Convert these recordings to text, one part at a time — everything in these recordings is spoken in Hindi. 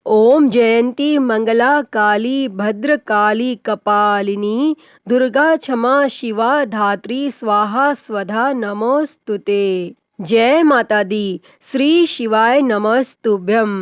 ओम जयंती मंगला काली भद्रकाली कपालिनी दुर्गा क्षमा शिवा धात्री स्वाहा स्वधा नमोस्तुते। जय माता दी। श्री शिवाय नमस्तुभ्यम।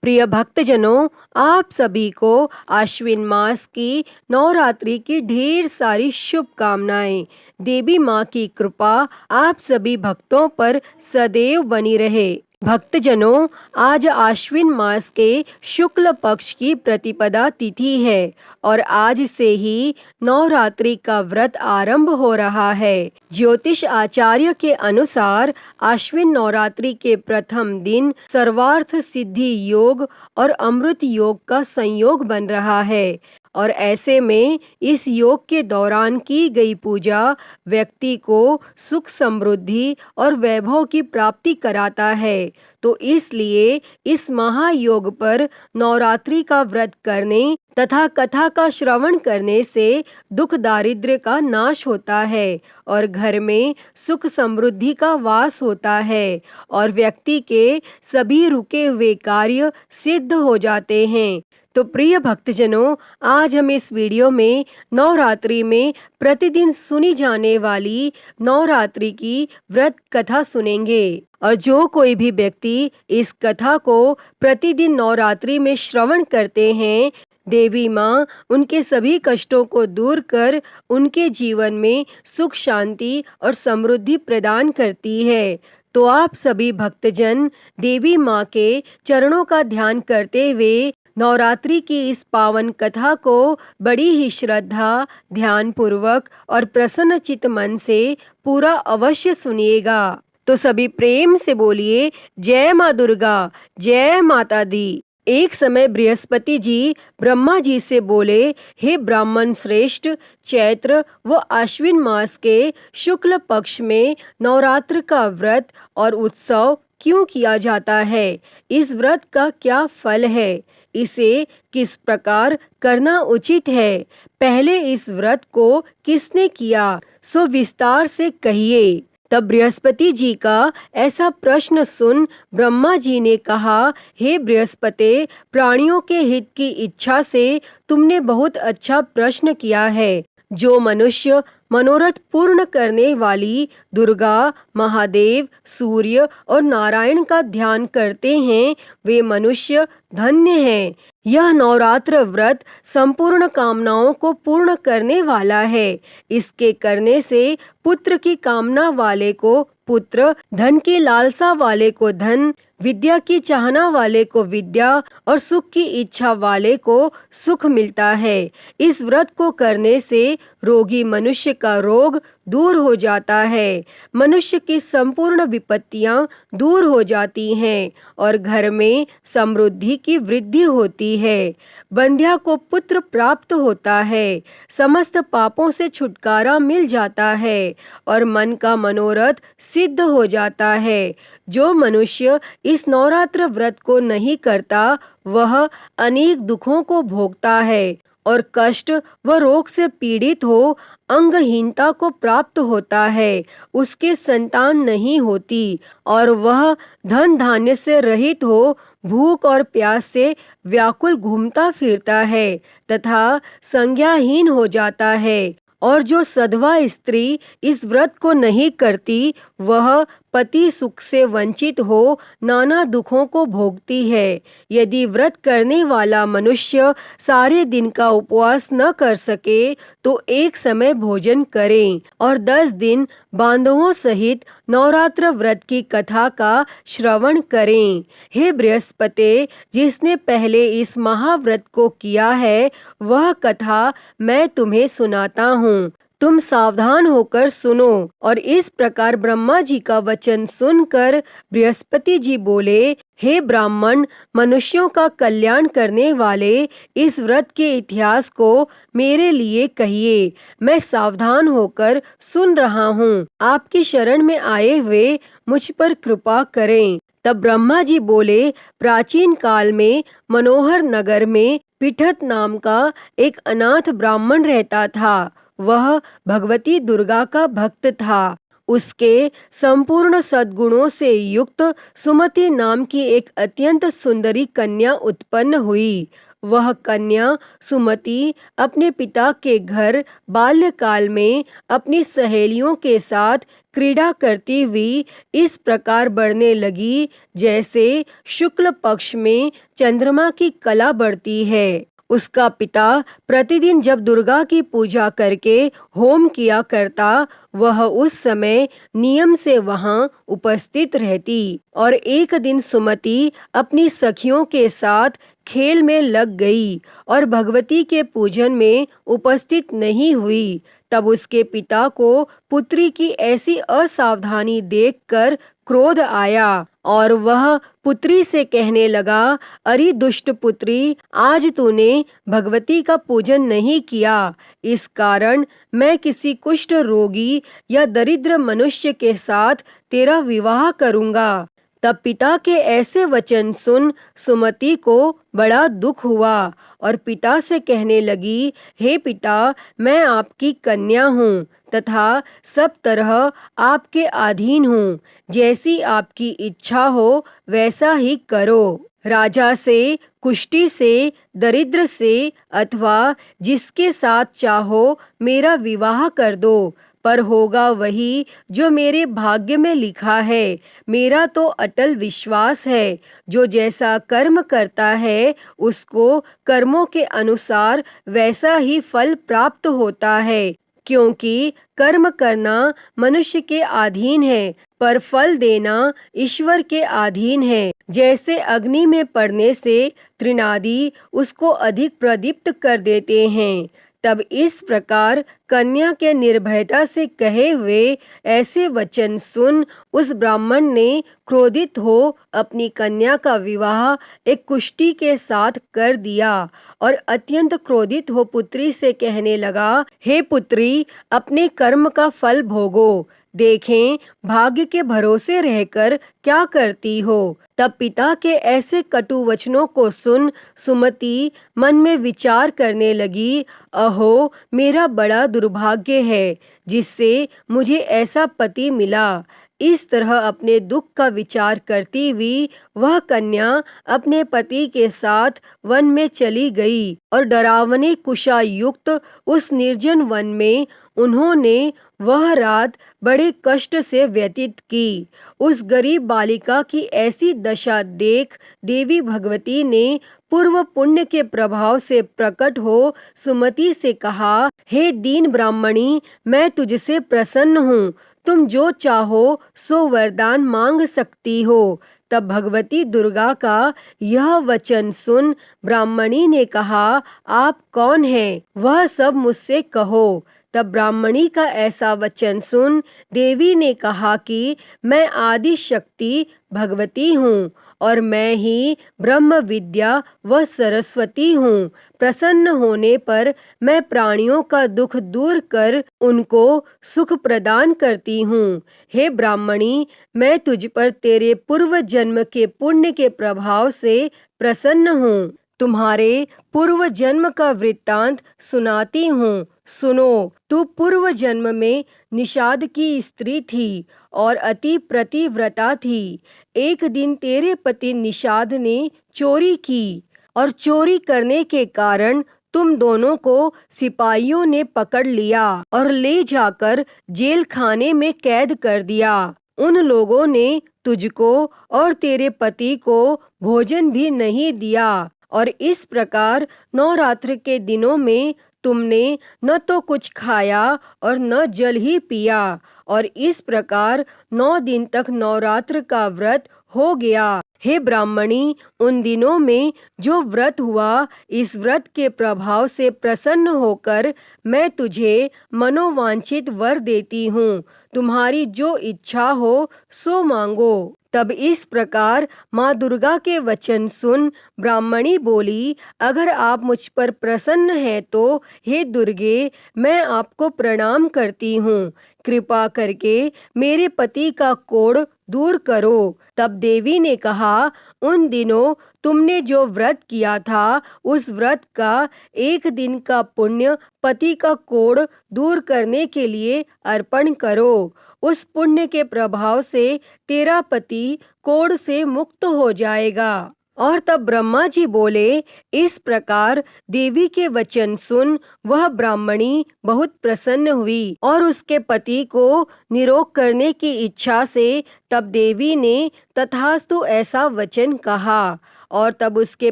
प्रिय भक्तजनों, आप सभी को आश्विन मास की नवरात्रि की ढेर सारी शुभकामनाएं। देवी माँ की कृपा आप सभी भक्तों पर सदैव बनी रहे। भक्तजनों, आज आश्विन मास के शुक्ल पक्ष की प्रतिपदा तिथि है और आज से ही नवरात्रि का व्रत आरंभ हो रहा है। ज्योतिष आचार्य के अनुसार आश्विन नवरात्रि के प्रथम दिन सर्वार्थ सिद्धि योग और अमृत योग का संयोग बन रहा है और ऐसे में इस योग के दौरान की गई पूजा व्यक्ति को सुख समृद्धि और वैभव की प्राप्ति कराता है। तो इसलिए इस महायोग पर नवरात्रि का व्रत करने तथा कथा का श्रवण करने से दुख दारिद्र्य का नाश होता है और घर में सुख समृद्धि का वास होता है और व्यक्ति के सभी रुके हुए कार्य सिद्ध हो जाते हैं। तो प्रिय भक्तजनों, आज हम इस वीडियो में नवरात्रि में प्रतिदिन सुनी जाने वाली नवरात्रि की व्रत कथा सुनेंगे और जो कोई भी व्यक्ति इस कथा को प्रतिदिन नवरात्रि में श्रवण करते हैं, देवी माँ उनके सभी कष्टों को दूर कर उनके जीवन में सुख शांति और समृद्धि प्रदान करती है। तो आप सभी भक्तजन देवी माँ के चरणों का ध्यान करते हुए नवरात्रि की इस पावन कथा को बड़ी ही श्रद्धा, ध्यान पूर्वक और प्रसन्न चित्त मन से पूरा अवश्य सुनिएगा। तो सभी प्रेम से बोलिए जय माँ दुर्गा, जय माता दी। एक समय बृहस्पति जी ब्रह्मा जी से बोले, हे ब्राह्मण श्रेष्ठ, चैत्र व आश्विन मास के शुक्ल पक्ष में नवरात्र का व्रत और उत्सव क्यों किया जाता है? इस व्रत का क्या फल है? इसे किस प्रकार करना उचित है? पहले इस व्रत को किसने किया, सो विस्तार से कहिए। तब बृहस्पति जी का ऐसा प्रश्न सुन ब्रह्मा जी ने कहा, हे बृहस्पति, प्राणियों के हित की इच्छा से तुमने बहुत अच्छा प्रश्न किया है। जो मनुष्य मनोरथ पूर्ण करने वाली दुर्गा, महादेव, सूर्य और नारायण का ध्यान करते हैं, वे मनुष्य धन्य हैं। यह नवरात्र व्रत संपूर्ण कामनाओं को पूर्ण करने वाला है। इसके करने से पुत्र की कामना वाले को पुत्र, धन की लालसा वाले को धन, विद्या की चाहना वाले को विद्या और सुख की इच्छा वाले को सुख मिलता है। इस व्रत को करने से रोगी मनुष्य का रोग दूर हो जाता है, मनुष्य की संपूर्ण विपत्तियां दूर हो जाती हैं और घर में समृद्धि की वृद्धि होती है। बंध्या को पुत्र प्राप्त होता है, समस्त पापों से छुटकारा मिल जाता है और मन का मनोरथ सिद्ध हो जाता है। जो मनुष्य इस नवरात्र व्रत को नहीं करता, वह अनेक दुखों को भोगता है और कष्ट व रोग से पीड़ित हो, अंगहीनता को प्राप्त होता है, उसके संतान नहीं होती और वह धन धान्य से रहित हो, भूख और प्यास से व्याकुल घूमता फिरता है तथा संज्ञाहीन हो जाता है। और जो सधवा स्त्री इस व्रत को नहीं करती, वह पति सुख से वंचित हो नाना दुखों को भोगती है। यदि व्रत करने वाला मनुष्य सारे दिन का उपवास न कर सके तो एक समय भोजन करें और 10 दिन बांधवों सहित नवरात्र व्रत की कथा का श्रवण करें। हे बृहस्पति, जिसने पहले इस महाव्रत को किया है, वह कथा मैं तुम्हें सुनाता हूँ। तुम सावधान होकर सुनो। और इस प्रकार ब्रह्मा जी का वचन सुनकर बृहस्पति जी बोले, हे ब्राह्मण, मनुष्यों का कल्याण करने वाले इस व्रत के इतिहास को मेरे लिए कहिए। मैं सावधान होकर सुन रहा हूँ। आपकी शरण में आए हुए मुझ पर कृपा करें। तब ब्रह्मा जी बोले, प्राचीन काल में मनोहर नगर में पिठत नाम का एक अनाथ ब्राह्मण रहता था। वह भगवती दुर्गा का भक्त था। उसके संपूर्ण सद्गुणों से युक्त सुमति नाम की एक अत्यंत सुंदरी कन्या उत्पन्न हुई। वह कन्या सुमति अपने पिता के घर बाल्यकाल में अपनी सहेलियों के साथ क्रीड़ा करती हुई इस प्रकार बढ़ने लगी जैसे शुक्ल पक्ष में चंद्रमा की कला बढ़ती है। उसका पिता प्रतिदिन जब दुर्गा की पूजा करके होम किया करता, वह उस समय नियम से वहां उपस्थित रहती और एक दिन सुमति अपनी सखियों के साथ खेल में लग गई और भगवती के पूजन में उपस्थित नहीं हुई। तब उसके पिता को पुत्री की ऐसी असावधानी देखकर क्रोध आया और वह पुत्री से कहने लगा, अरे दुष्ट पुत्री, आज तूने भगवती का पूजन नहीं किया, इस कारण मैं किसी कुष्ठ रोगी या दरिद्र मनुष्य के साथ तेरा विवाह करूंगा। तब पिता के ऐसे वचन सुन सुमति को बड़ा दुख हुआ और पिता से कहने लगी, हे पिता, मैं आपकी कन्या हूँ तथा सब तरह आपके अधीन हूँ। जैसी आपकी इच्छा हो वैसा ही करो। राजा से, कुष्ठी से, दरिद्र से अथवा जिसके साथ चाहो मेरा विवाह कर दो, पर होगा वही जो मेरे भाग्य में लिखा है। मेरा तो अटल विश्वास है, जो जैसा कर्म करता है उसको कर्मों के अनुसार वैसा ही फल प्राप्त होता है, क्योंकि कर्म करना मनुष्य के अधीन है पर फल देना ईश्वर के अधीन है। जैसे अग्नि में पड़ने से तृणादि उसको अधिक प्रदीप्त कर देते हैं, तब इस प्रकार कन्या के निर्भयता से कहे हुए ऐसे वचन सुन उस ब्राह्मण ने क्रोधित हो अपनी कन्या का विवाह एक कुष्ठी के साथ कर दिया और अत्यंत क्रोधित हो पुत्री से कहने लगा, हे पुत्री, अपने कर्म का फल भोगो, देखें भाग्य के भरोसे रहकर क्या करती हो। तब पिता के ऐसे कटु वचनों को सुन सुमति मन में विचार करने लगी, अहो, मेरा बड़ा दुर्भाग्य है जिससे मुझे ऐसा पति मिला। इस तरह अपने दुख का विचार करती हुई वह कन्या अपने पति के साथ वन में चली गई और डरावने कुशा युक्त उस निर्जन वन में उन्होंने वह रात बड़े कष्ट से व्यतीत की। उस गरीब बालिका की ऐसी दशा देख देवी भगवती ने पूर्व पुण्य के प्रभाव से प्रकट हो सुमति से कहा, हे दीन ब्राह्मणी, मैं तुझसे प्रसन्न हूँ, तुम जो चाहो सो वरदान मांग सकती हो। तब भगवती दुर्गा का यह वचन सुन ब्राह्मणी ने कहा, आप कौन हैं? वह सब मुझसे कहो। तब ब्राह्मणी का ऐसा वचन सुन देवी ने कहा कि मैं आदि शक्ति भगवती हूँ और मैं ही ब्रह्म विद्या व सरस्वती हूँ। प्रसन्न होने पर मैं प्राणियों का दुख दूर कर उनको सुख प्रदान करती हूँ। हे ब्राह्मणी, मैं तुझ पर तेरे पूर्व जन्म के पुण्य के प्रभाव से प्रसन्न हूँ। तुम्हारे पूर्व जन्म का वृत्तांत सुनाती हूँ, सुनो। तू पूर्व जन्म में निषाद की स्त्री थी और अति प्रतिव्रता थी। एक दिन तेरे पति निषाद ने चोरी की और चोरी करने के कारण तुम दोनों को सिपाहियों ने पकड़ लिया और ले जाकर जेल खाने में कैद कर दिया। उन लोगों ने तुझको और तेरे पति को भोजन भी नहीं दिया और इस प्रकार नवरात्र के दिनों में तुमने न तो कुछ खाया और न जल ही पिया और इस प्रकार 9 दिन तक नवरात्र का व्रत हो गया। हे ब्राह्मणी, उन दिनों में जो व्रत हुआ, इस व्रत के प्रभाव से प्रसन्न होकर मैं तुझे मनोवांछित वर देती हूँ। तुम्हारी जो इच्छा हो सो मांगो। तब इस प्रकार माँ दुर्गा के वचन सुन ब्राह्मणी बोली, अगर आप मुझ पर प्रसन्न हैं तो हे दुर्गे, मैं आपको प्रणाम करती हूँ। कृपा करके मेरे पति का कोढ़ दूर करो। तब देवी ने कहा, उन दिनों तुमने जो व्रत किया था उस व्रत का 1 दिन का पुण्य पति का कोढ़ दूर करने के लिए अर्पण करो। उस पुण्य के प्रभाव से तेरा पति कोढ़ से मुक्त हो जाएगा। और तब ब्रह्मा जी बोले, इस प्रकार देवी के वचन सुन वह ब्राह्मणी बहुत प्रसन्न हुई और उसके पति को निरोग करने की इच्छा से तब देवी ने तथास्तु ऐसा वचन कहा। और तब उसके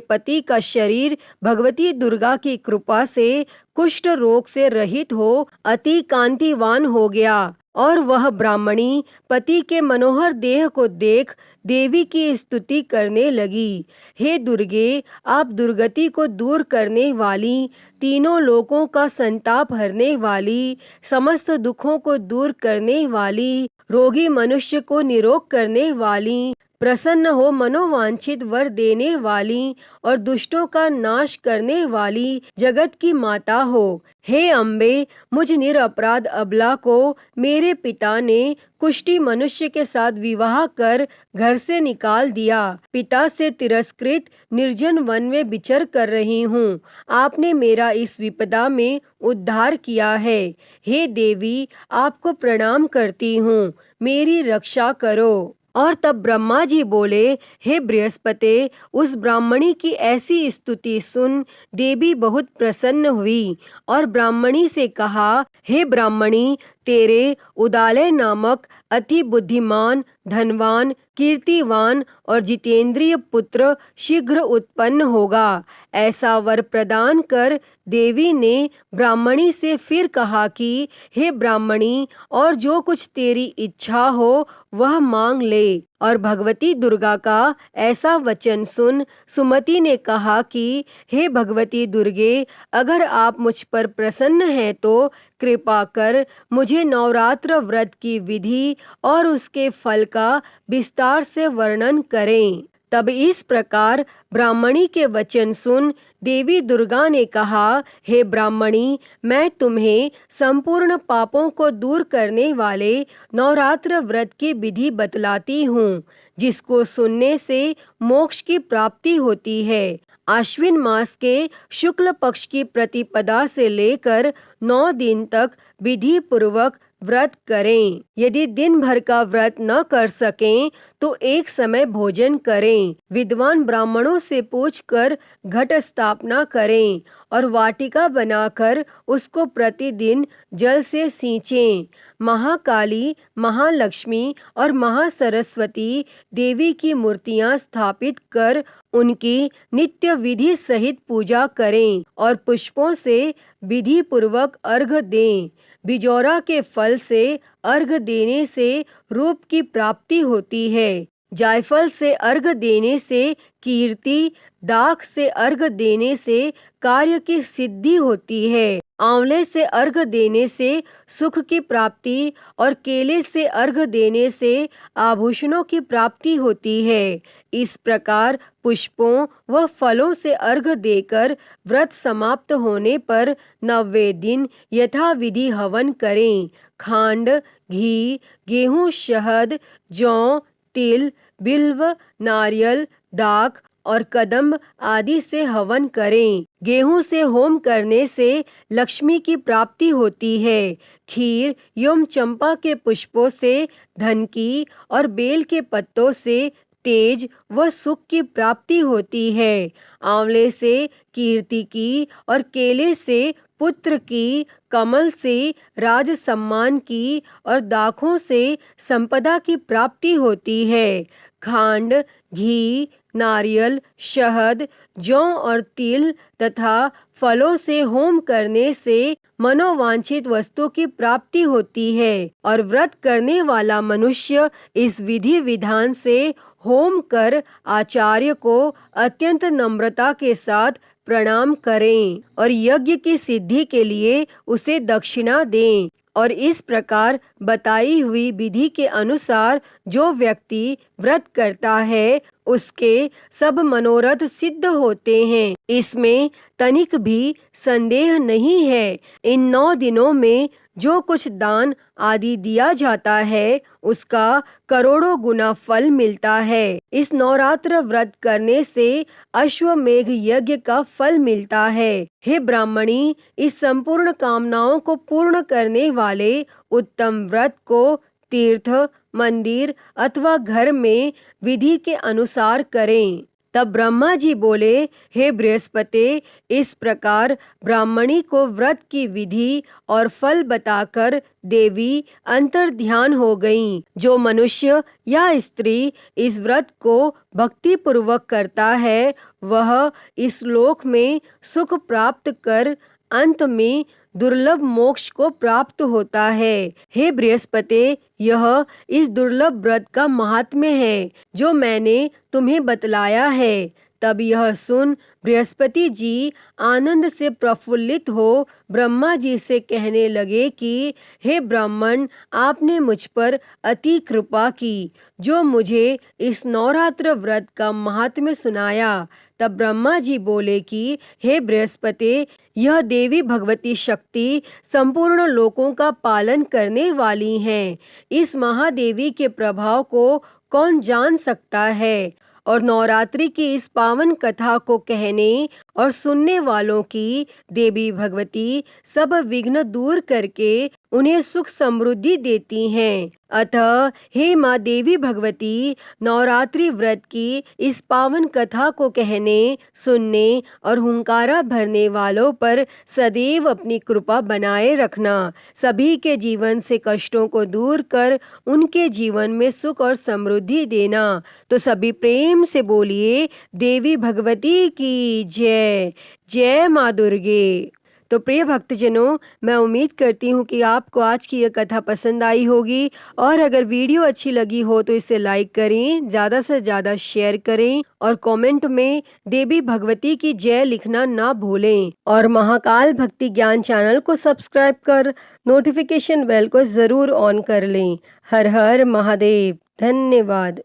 पति का शरीर भगवती दुर्गा की कृपा से कुष्ठ रोग से रहित हो अति कांतिवान हो गया। और वह ब्राह्मणी पति के मनोहर देह को देख देवी की स्तुति करने लगी। हे दुर्गे, आप दुर्गति को दूर करने वाली, तीनों लोकों का संताप हरने वाली, समस्त दुखों को दूर करने वाली, रोगी मनुष्य को निरोग करने वाली, प्रसन्न हो मनोवांछित वर देने वाली और दुष्टों का नाश करने वाली जगत की माता हो। हे अम्बे, मुझ निरपराध अबला को मेरे पिता ने कुष्ठी मनुष्य के साथ विवाह कर घर से निकाल दिया। पिता से तिरस्कृत निर्जन वन में विचर कर रही हूँ। आपने मेरा इस विपदा में उद्धार किया है। हे देवी, आपको प्रणाम करती हूँ, मेरी रक्षा करो। और तब ब्रह्मा जी बोले, हे बृहस्पति, उस ब्राह्मणी की ऐसी स्तुति सुन देवी बहुत प्रसन्न हुई और ब्राह्मणी से कहा, हे ब्राह्मणी, तेरे उदालय नामक अति बुद्धिमान, धनवान, कीर्तिवान और जितेंद्रिय पुत्र शीघ्र उत्पन्न होगा। ऐसा वर प्रदान कर देवी ने ब्राह्मणी से फिर कहा कि हे ब्राह्मणी, और जो कुछ तेरी इच्छा हो वह मांग ले। और भगवती दुर्गा का ऐसा वचन सुन सुमति ने कहा कि हे भगवती दुर्गे, अगर आप मुझ पर प्रसन्न हैं तो कृपा कर मुझे नवरात्र व्रत की विधि और उसके फल का विस्तार से वर्णन करें। तब इस प्रकार ब्राह्मणी के वचन सुन देवी दुर्गा ने कहा, हे ब्राह्मणी, मैं तुम्हें संपूर्ण पापों को दूर करने वाले नवरात्र व्रत की विधि बतलाती हूँ, जिसको सुनने से मोक्ष की प्राप्ति होती है। आश्विन मास के शुक्ल पक्ष की प्रतिपदा से लेकर 9 दिन तक विधि पूर्वक व्रत करें। यदि दिन भर का व्रत न कर सकें तो एक समय भोजन करें। विद्वान ब्राह्मणों से पूछकर घट स्थापना करें और वाटिका बनाकर उसको प्रतिदिन जल से सींचें। महाकाली, महालक्ष्मी और महासरस्वती देवी की मूर्तियां स्थापित कर उनकी नित्य विधि सहित पूजा करें और पुष्पों से विधि पूर्वक अर्घ दें। बिजौरा के फल से अर्घ देने से रूप की प्राप्ति होती है। जायफल से अर्घ देने से कीर्ति, दाख से अर्घ देने से कार्य की सिद्धि होती है। आंवले से अर्घ देने से सुख की प्राप्ति और केले से अर्घ देने से आभूषणों की प्राप्ति होती है। इस प्रकार पुष्पों व फलों से अर्घ देकर व्रत समाप्त होने पर 90वें दिन यथाविधि हवन करें। खांड, घी, गेहूं, शहद, जौ, तिल, बिल्व, नारियल, दाख और कदम्ब आदि से हवन करें। गेहूं से होम करने से लक्ष्मी की प्राप्ति होती है। खीर एवं चंपा के पुष्पों से धन की और बेल के पत्तों से तेज व सुख की प्राप्ति होती है। आंवले से कीर्ति की और केले से पुत्र की, कमल से राज सम्मान की और दाखों से संपदा की प्राप्ति होती है। खांड, घी, नारियल, शहद, जौ और तिल तथा फलों से होम करने से मनोवांछित वस्तु की प्राप्ति होती है और व्रत करने वाला मनुष्य इस विधि विधान से होम कर आचार्य को अत्यंत नम्रता के साथ प्रणाम करें और यज्ञ की सिद्धि के लिए उसे दक्षिणा दें। और इस प्रकार बताई हुई विधि के अनुसार जो व्यक्ति व्रत करता है उसके सब मनोरथ सिद्ध होते हैं। इसमें तनिक भी संदेह नहीं है। इन 9 दिनों में जो कुछ दान आदि दिया जाता है उसका करोड़ों गुना फल मिलता है। इस नवरात्र व्रत करने से अश्वमेघ यज्ञ का फल मिलता है। हे ब्राह्मणी, इस संपूर्ण कामनाओं को पूर्ण करने वाले उत्तम व्रत को तीर्थ, मंदिर अथवा घर में विधि के अनुसार करें। तब ब्रह्मा जी बोले, हे बृहस्पति, इस प्रकार ब्राह्मणी को व्रत की विधि और फल बताकर देवी अंतर ध्यान हो गईं। जो मनुष्य या स्त्री इस व्रत को भक्ति पूर्वक करता है वह इस लोक में सुख प्राप्त कर अंत में दुर्लभ मोक्ष को प्राप्त होता है। हे बृहस्पति, यह इस दुर्लभ व्रत का महात्म्य है जो मैंने तुम्हें बतलाया है। तब यह सुन बृहस्पति जी आनंद से प्रफुल्लित हो ब्रह्मा जी से कहने लगे कि हे ब्राह्मण, आपने मुझ पर अति कृपा की जो मुझे इस नवरात्र व्रत का महात्म्य सुनाया। तब ब्रह्मा जी बोले कि हे बृहस्पति, यह देवी भगवती शक्ति संपूर्ण लोकों का पालन करने वाली हैं। इस महादेवी के प्रभाव को कौन जान सकता है, और नवरात्रि की इस पावन कथा को कहने और सुनने वालों की देवी भगवती सब विघ्न दूर करके उन्हें सुख समृद्धि देती हैं। अतः हे माँ देवी भगवती, नवरात्रि व्रत की इस पावन कथा को कहने, सुनने और हुंकारा भरने वालों पर सदैव अपनी कृपा बनाए रखना। सभी के जीवन से कष्टों को दूर कर उनके जीवन में सुख और समृद्धि देना। तो सभी प्रेम से बोलिए, देवी भगवती की जय। जय माँ दुर्गे। तो प्रिय भक्तजनों, मैं उम्मीद करती हूँ कि आपको आज की यह कथा पसंद आई होगी, और अगर वीडियो अच्छी लगी हो तो इसे लाइक करें, ज़्यादा से ज़्यादा शेयर करें और कमेंट में देवी भगवती की जय लिखना ना भूलें। और महाकाल भक्ति ज्ञान चैनल को सब्सक्राइब कर नोटिफिकेशन बेल को ज़रूर ऑन कर लें। हर हर महादेव। धन्यवाद।